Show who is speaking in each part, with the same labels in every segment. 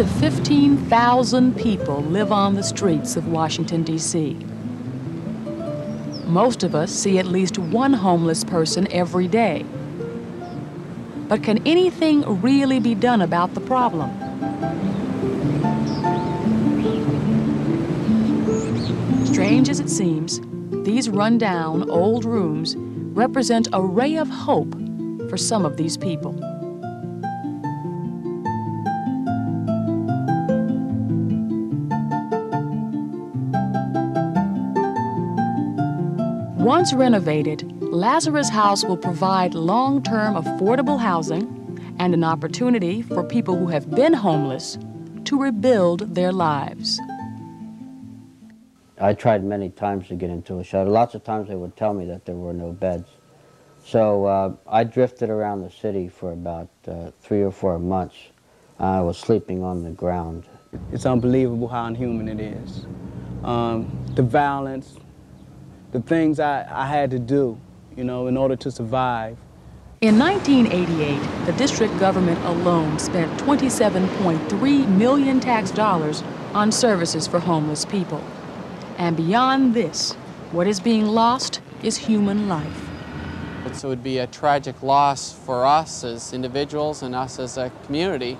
Speaker 1: to 15,000 people live on the streets of Washington, D.C. Most of us see at least one homeless person every day. But can anything really be done about the problem? Strange as it seems, these run-down old rooms represent a ray of hope for some of these people. Once renovated, Lazarus House will provide long-term affordable housing and an opportunity for people who have been homeless to rebuild their lives.
Speaker 2: I tried many times to get into a shelter. Lots of times they would tell me that there were no beds. So I drifted around the city for about 3 or 4 months. I was sleeping on the ground.
Speaker 3: It's unbelievable how inhuman it is. The violence, the things I had to do, you know, in order to survive.
Speaker 1: In 1988, the district government alone spent $27.3 million tax dollars on services for homeless people. And beyond this, what is being lost is human life.
Speaker 4: It would be a tragic loss for us as individuals and us as a community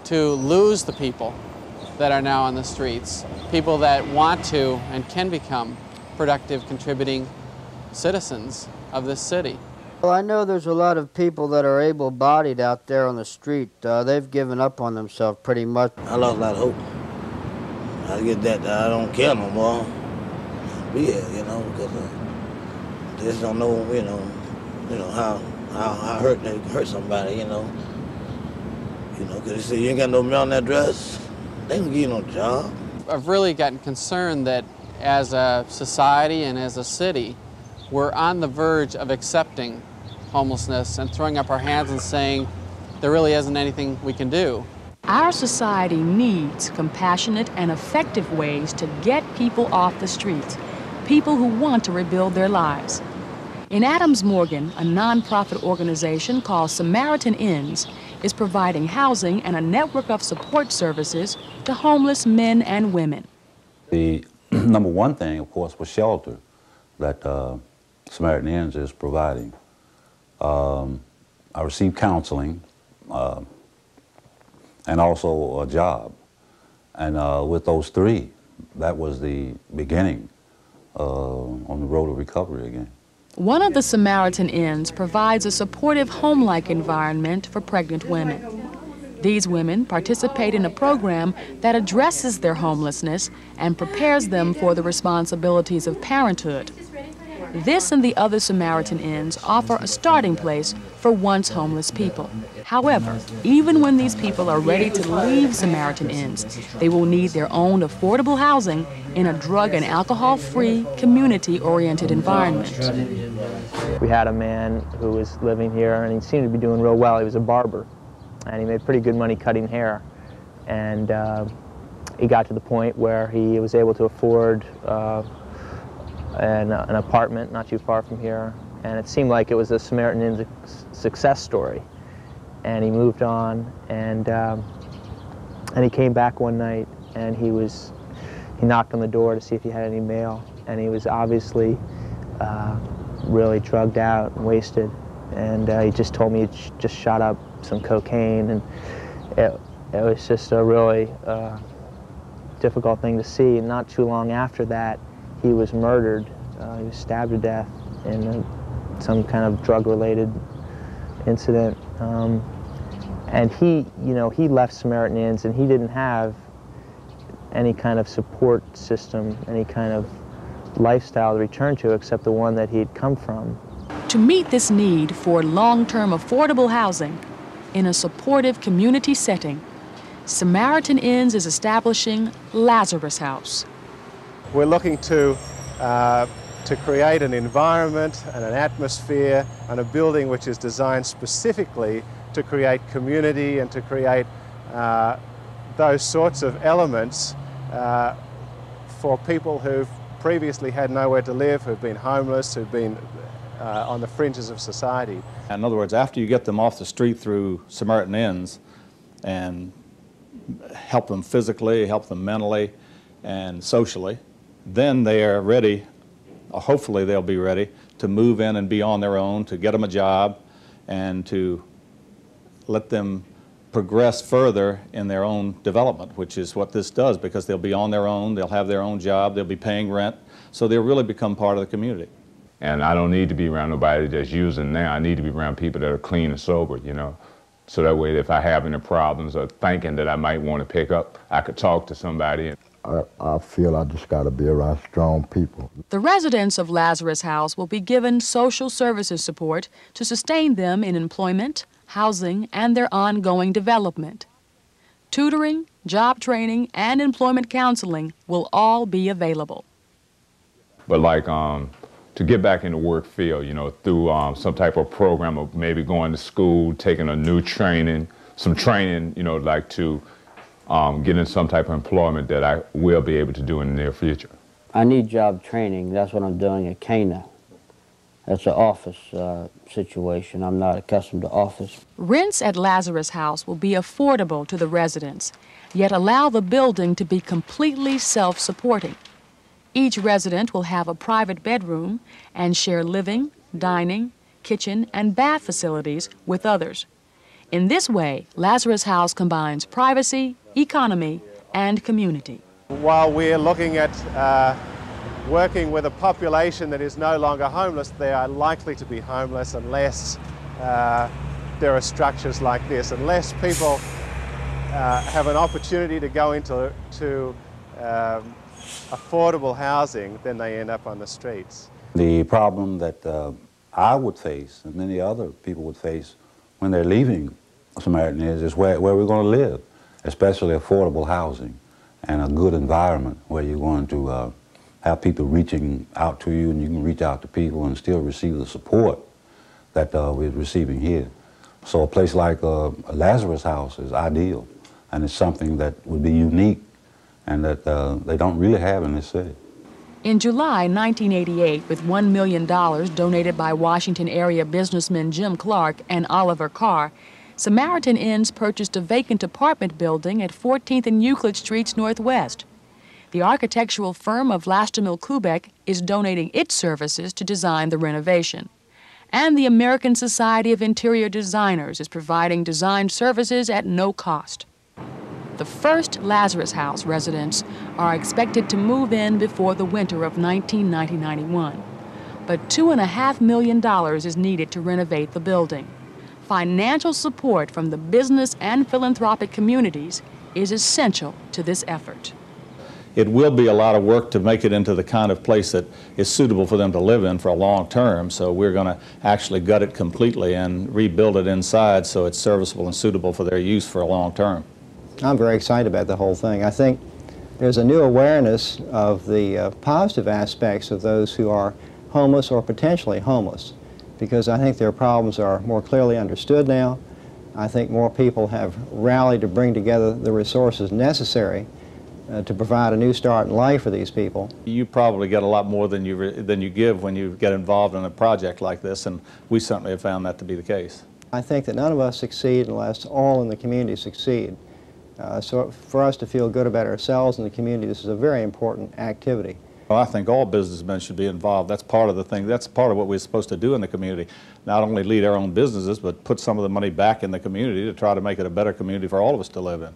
Speaker 4: to lose the people that are now on the streets, people that want to and can become productive, contributing citizens of this city.
Speaker 2: Well, I know there's a lot of people that are able-bodied out there on the street. They've given up on themselves pretty much.
Speaker 5: I lost a lot of hope. I get that I don't care no more. Yeah, you know, because they just don't know, you know how they hurt somebody, you know. You know, because they say you ain't got no mail in that dress, they can give you no job.
Speaker 4: I've really gotten concerned that as a society and as a city, we're on the verge of accepting homelessness and throwing up our hands and saying there really isn't anything we can do.
Speaker 1: Our society needs compassionate and effective ways to get people off the streets, people who want to rebuild their lives. In Adams Morgan, a nonprofit organization called Samaritan Inns is providing housing and a network of support services to homeless men and women.
Speaker 6: The number one thing, of course, was shelter that Samaritan Inns is providing. I received counseling and also a job. And with those three, that was the beginning on the road to recovery again.
Speaker 1: One of the Samaritan Inns provides a supportive home-like environment for pregnant women. These women participate in a program that addresses their homelessness and prepares them for the responsibilities of parenthood. This and the other Samaritan Inns offer a starting place for once homeless people. However, even when these people are ready to leave Samaritan Inns, they will need their own affordable housing in a drug and alcohol-free, community-oriented environment.
Speaker 7: We had a man who was living here, and he seemed to be doing real well. He was a barber, and he made pretty good money cutting hair. And he got to the point where he was able to afford an apartment not too far from here, and it seemed like it was a Samaritan Inn success story. And he moved on, and he came back one night, and he knocked on the door to see if he had any mail, and he was obviously really drugged out and wasted, and he just told me he just shot up some cocaine, and it was just a really difficult thing to see. And not too long after that, he was murdered. He was stabbed to death in some kind of drug-related incident. And he left Samaritan Inns, and he didn't have any kind of support system, any kind of lifestyle to return to except the one that he'd come from.
Speaker 1: To meet this need for long-term affordable housing in a supportive community setting, Samaritan Inns is establishing Lazarus House.
Speaker 8: We're looking to create an environment and an atmosphere and a building which is designed specifically to create community and to create those sorts of elements for people who've previously had nowhere to live, who've been homeless, who've been on the fringes of society.
Speaker 9: In other words, after you get them off the street through Samaritan Inns and help them physically, help them mentally and socially. Then they are ready, or hopefully they'll be ready, to move in and be on their own, to get them a job, and to let them progress further in their own development, which is what this does, because they'll be on their own, they'll have their own job, they'll be paying rent, so they'll really become part of the community.
Speaker 10: And I don't need to be around nobody that's using now. I need to be around people that are clean and sober, you know. So that way, if I have any problems or thinking that I might want to pick up, I could talk to somebody.
Speaker 11: I feel I just got to be around strong people.
Speaker 1: The residents of Lazarus House will be given social services support to sustain them in employment, housing, and their ongoing development. Tutoring, job training, and employment counseling will all be available.
Speaker 10: But like to get back in the work field, you know, through some type of program of maybe going to school, taking a new training, some training, you know, like to get in some type of employment that I will be able to do in the near future.
Speaker 2: I need job training. That's what I'm doing at Cana. That's an office situation. I'm not accustomed to office.
Speaker 1: Rents at Lazarus House will be affordable to the residents, yet allow the building to be completely self-supporting. Each resident will have a private bedroom and share living, dining, kitchen, and bath facilities with others. In this way, Lazarus House combines privacy, economy, and community.
Speaker 8: While we're looking at working with a population that is no longer homeless, they are likely to be homeless unless there are structures like this, unless people have an opportunity to go into affordable housing, then they end up on the streets.
Speaker 6: The problem that I would face and many other people would face when they're leaving Samaritan is where we're going to live, especially affordable housing and a good environment where you're going to have people reaching out to you and you can reach out to people and still receive the support that we're receiving here. So a place like Lazarus House is ideal, and it's something that would be unique and that they don't really have in this city.
Speaker 1: In July 1988, with $1 million donated by Washington area businessmen Jim Clark and Oliver Carr, Samaritan Inns purchased a vacant apartment building at 14th and Euclid Streets Northwest. The architectural firm of Lastamil Kubek is donating its services to design the renovation. And the American Society of Interior Designers is providing design services at no cost. The first Lazarus House residents are expected to move in before the winter of 1990-91. But $2.5 million is needed to renovate the building. Financial support from the business and philanthropic communities is essential to this effort.
Speaker 9: It will be a lot of work to make it into the kind of place that is suitable for them to live in for a long term, so we're going to actually gut it completely and rebuild it inside so it's serviceable and suitable for their use for a long term.
Speaker 12: I'm very excited about the whole thing. I think there's a new awareness of the positive aspects of those who are homeless or potentially homeless, because I think their problems are more clearly understood now. I think more people have rallied to bring together the resources necessary to provide a new start in life for these people.
Speaker 9: You probably get a lot more than you give when you get involved in a project like this, and we certainly have found that to be the case.
Speaker 12: I think that none of us succeed unless all in the community succeed. So for us to feel good about ourselves and the community, this is a very important activity.
Speaker 9: Well, I think all businessmen should be involved. That's part of the thing. That's part of what we're supposed to do in the community. Not only lead our own businesses, but put some of the money back in the community to try to make it a better community for all of us to live in.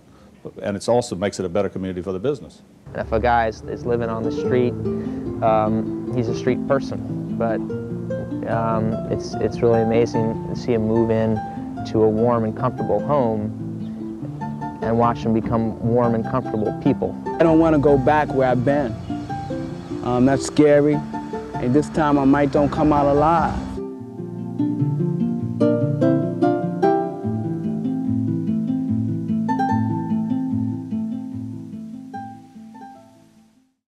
Speaker 9: And it also makes it a better community for the business.
Speaker 7: If a guy is living on the street, he's a street person. But it's really amazing to see him move in to a warm and comfortable home and watch them become warm and comfortable people.
Speaker 3: I don't want to go back where I've been. That's scary, and this time I might don't come out alive.